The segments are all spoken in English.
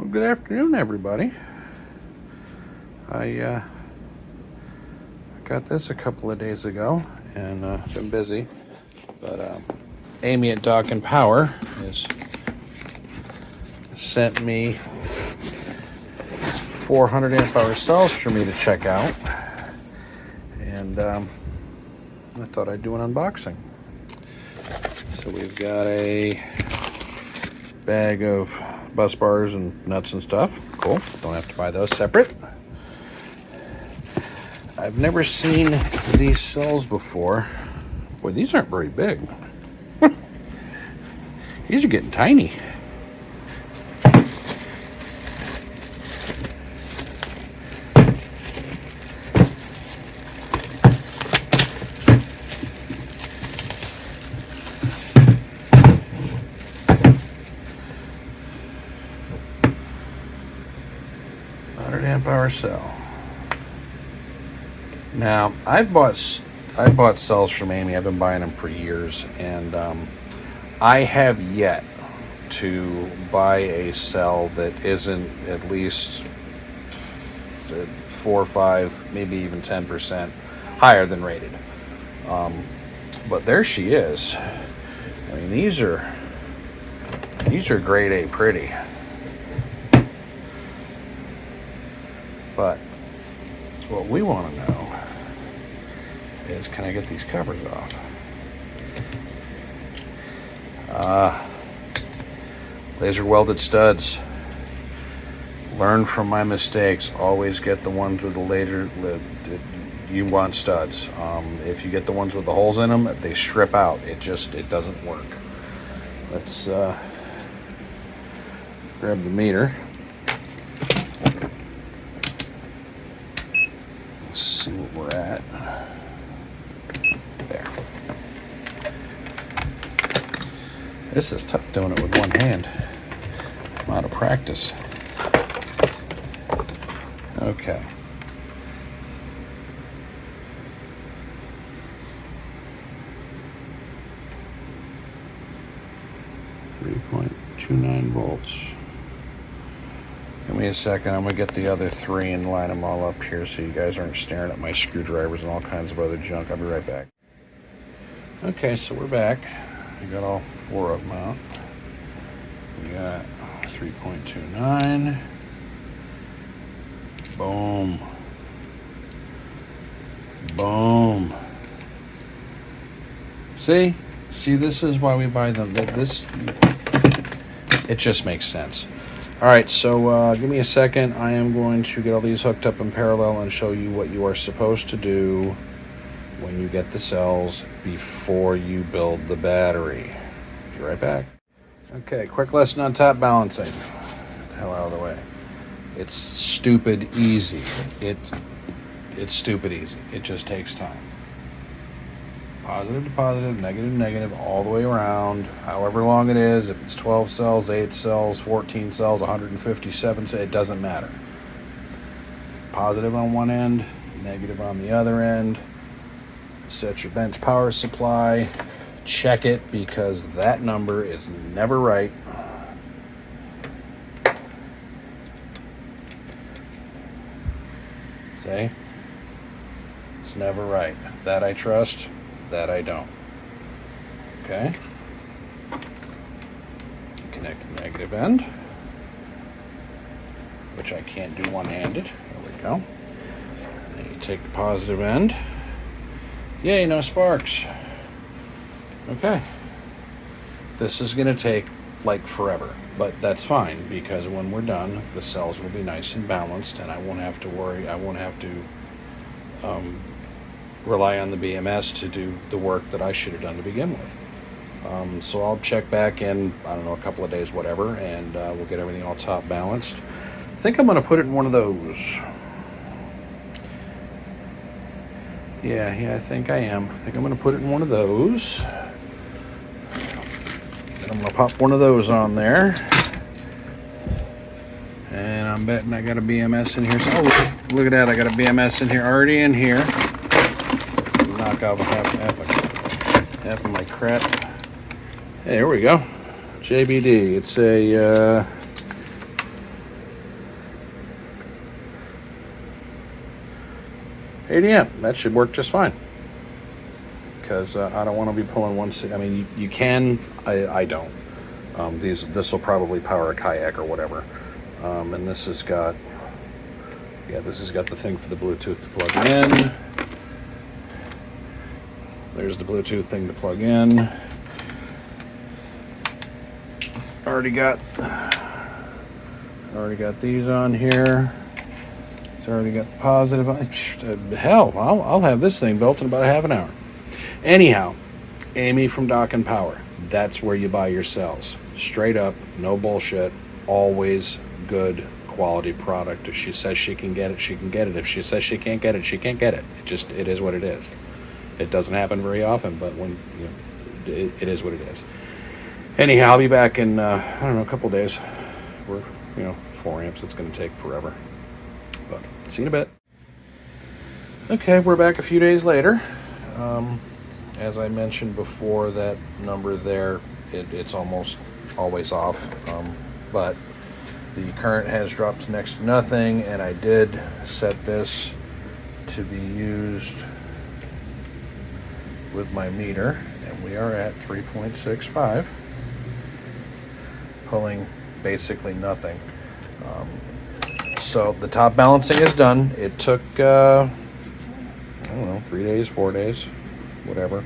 Well, good afternoon, everybody. I got this a couple of days ago and been busy, but Amy at Dock and Power has sent me 400 amp hour cells for me to check out, and I thought I'd do an unboxing. So we've got a bag of bus bars and nuts and stuff. Cool. Don't have to buy those separate. I've never seen these cells before. Boy, these aren't very big. These are getting tiny. Amp hour cell. Now, I bought cells from Amy. I've been buying them for years, and I have yet to buy a cell that isn't at least 4 or 5, maybe even 10% higher than rated. But there she is. I mean, these are grade A pretty. But what we want to know is, can I get these covers off? Laser welded studs. Learn from my mistakes. Always get the ones with the laser. You want studs. If you get the ones with the holes in them, they strip out. It doesn't work. Let's grab the meter. See what we're at. There. This is tough doing it with one hand. I'm out of practice. Okay. 3.29 volts. Give me a second. I'm going to get the other 3 and line them all up here so you guys aren't staring at my screwdrivers and all kinds of other junk. I'll be right back. Okay, so we're back. We got all 4 of them out. We got 3.29. Boom. Boom. See, this is why we buy them. It just makes sense. All right, so give me a second. I am going to get all these hooked up in parallel and show you what you are supposed to do when you get the cells before you build the battery. Be right back. Okay, quick lesson on top balancing. Get the hell out of the way. It's stupid easy. It's stupid easy. It just takes time. Positive to positive, negative to negative, all the way around, however long it is. If it's 12 cells, 8 cells, 14 cells, 157 cells, it doesn't matter. Positive on one end, negative on the other end. Set your bench power supply. Check it, because that number is never right. See? It's never right. That I trust. That I don't. Okay. Connect the negative end, which I can't do one-handed. There we go. Then you take the positive end. Yay, no sparks. Okay. This is going to take like forever, but that's fine, because when we're done, the cells will be nice and balanced, and I won't have to worry. I won't have to rely on the BMS to do the work that I should have done to begin with. So I'll check back in, I don't know, a couple of days, whatever, and we'll get everything all top balanced. I think I'm going to put it in one of those. Yeah, I think I am. I think I'm going to put it in one of those. And I'm going to pop one of those on there. And I'm betting I got a BMS in here. So, look at that, I got a BMS in here, already in here. Knock off half of my crap. Hey, here we go. JBD. It's a 80 amp. That should work just fine. Because I don't want to be pulling one. I mean, you can. I don't. This will probably power a kayak or whatever. And this has got. Yeah, this has got the thing for the Bluetooth to plug in. There's the Bluetooth thing to plug in. Already got these on here. It's already got the positive on. Hell, I'll have this thing built in about a half an hour. Anyhow, Amy from Dock and Power. That's where you buy your cells. Straight up, no bullshit. Always good quality product. If she says she can get it, she can get it. If she says she can't get it, she can't get it. It is what it is. It doesn't happen very often, but when it is what it is. Anyhow, I'll be back in I don't know, a couple days. We're 4 amps. It's going to take forever. But see you in a bit. Okay, we're back a few days later. As I mentioned before, that number there, it's almost always off. But the current has dropped to next to nothing, and I did set this to be used with my meter, and we are at 3.65, pulling basically nothing. So the top balancing is done. It took I don't know, 3 days, 4 days, whatever.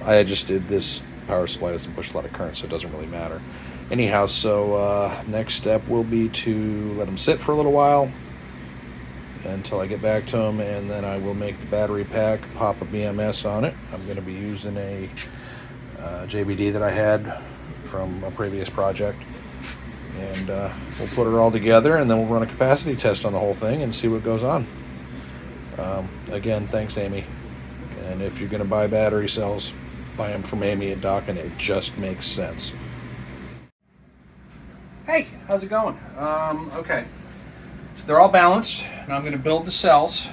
I just did this. Power supply doesn't push a lot of current, so it doesn't really matter. Anyhow, so next step will be to let them sit for a little while until I get back to them, and then I will make the battery pack, pop a BMS on it. I'm going to be using a JBD that I had from a previous project, and we'll put it all together, and then we'll run a capacity test on the whole thing and see what goes on. Again, thanks, Amy. And if you're going to buy battery cells, buy them from Amy at Dock, and it just makes sense. Hey, how's it going? Okay. They're all balanced. Now I'm going to build the cells.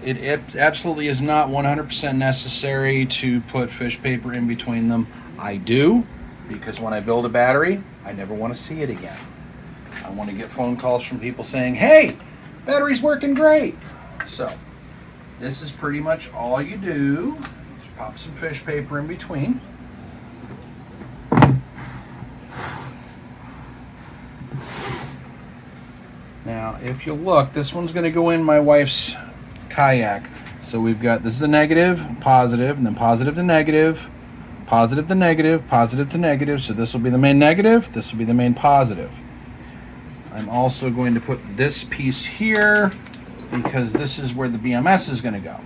It absolutely is not 100% necessary to put fish paper in between them. I do, because when I build a battery, I never want to see it again. I want to get phone calls from people saying, hey, battery's working great. So this is pretty much all you do. Just pop some fish paper in between. Now, if you look, this one's going to go in my wife's kayak. So we've got, this is a negative, positive, and then positive to negative, positive to negative, positive to negative. So this will be the main negative, this will be the main positive. I'm also going to put this piece here because this is where the BMS is going to go.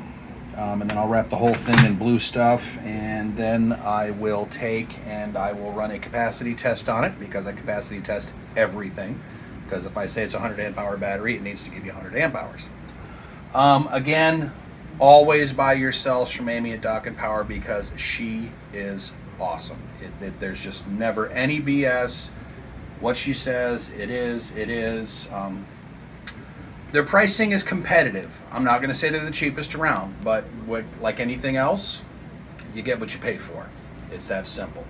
And then I'll wrap the whole thing in blue stuff, and then I will take and I will run a capacity test on it, because I capacity test everything. Because if I say it's a 100 amp hour battery, it needs to give you 100 amp hours. Again, always buy your cells from Amy at Dock and Power, because she is awesome. There's just never any BS. What she says, it is. Their pricing is competitive. I'm not going to say they're the cheapest around, but like anything else, you get what you pay for. It's that simple.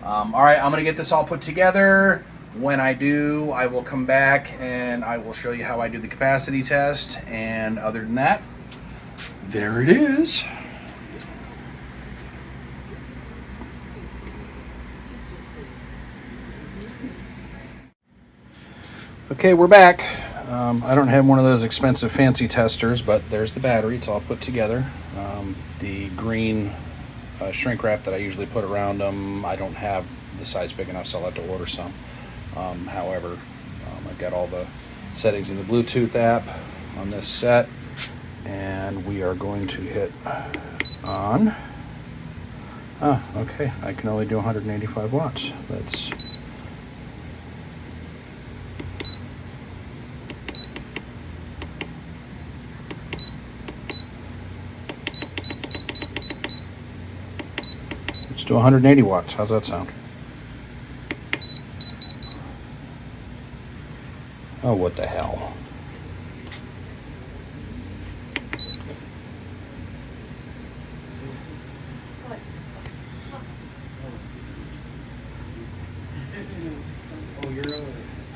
All right, I'm going to get this all put together. When I do, I will come back and I will show you how I do the capacity test. And other than that, there it is. Okay, we're back. I don't have one of those expensive fancy testers, but there's the battery. It's all put together. The green shrink wrap that I usually put around them, I don't have the size big enough, so I'll have to order some. However, I've got all the settings in the Bluetooth app on this set, and we are going to hit on. Okay, I can only do 185 watts. Let's do 180 watts. How's that sound? Oh, what the hell?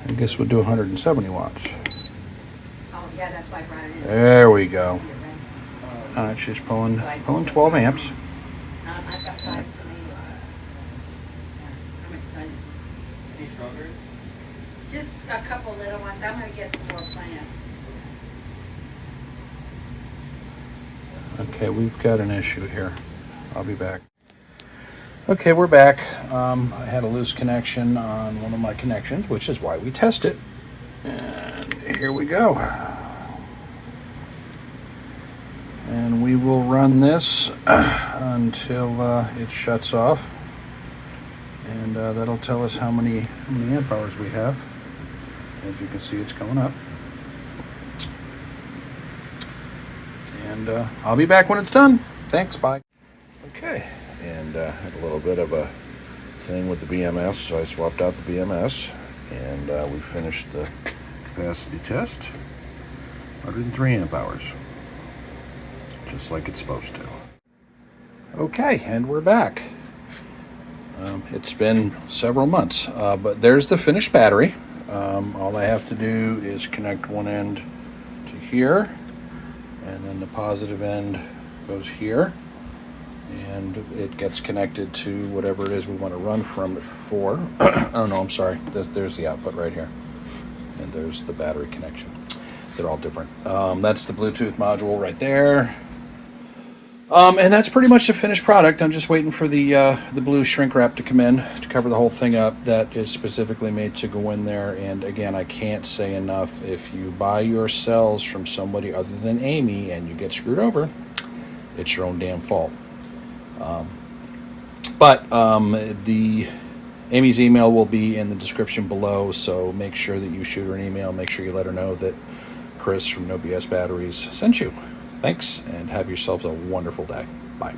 I guess we'll do 170 watts. Oh, yeah, that's why I brought it in. There we go. All right, she's pulling 12 amps. I've got 5 to me. I'm excited. Any strawberries? Just a couple little ones. I'm gonna get some more plants. Okay, we've got an issue here. I'll be back. Okay, we're back. I had a loose connection on one of my connections, which is why we test it. And here we go. And we will run this until it shuts off. And that'll tell us how many amp hours we have. As you can see, it's coming up. And I'll be back when it's done. Thanks, bye. Okay, and had a little bit of a thing with the BMS, so I swapped out the BMS, and we finished the capacity test. 103 amp hours, just like it's supposed to. Okay, and we're back. It's been several months, but there's the finished battery. All I have to do is connect one end to here, and then the positive end goes here, and it gets connected to whatever it is we want to run from it for. Oh no, I'm sorry. There's the output right here, and there's the battery connection. They're all different. That's the Bluetooth module right there. And that's pretty much the finished product. I'm just waiting for the blue shrink wrap to come in to cover the whole thing up. That is specifically made to go in there. And again, I can't say enough. If you buy your cells from somebody other than Amy and you get screwed over, it's your own damn fault. But the Amy's email will be in the description below. So make sure that you shoot her an email. Make sure you let her know that Chris from No BS Batteries sent you. Thanks, and have yourselves a wonderful day. Bye.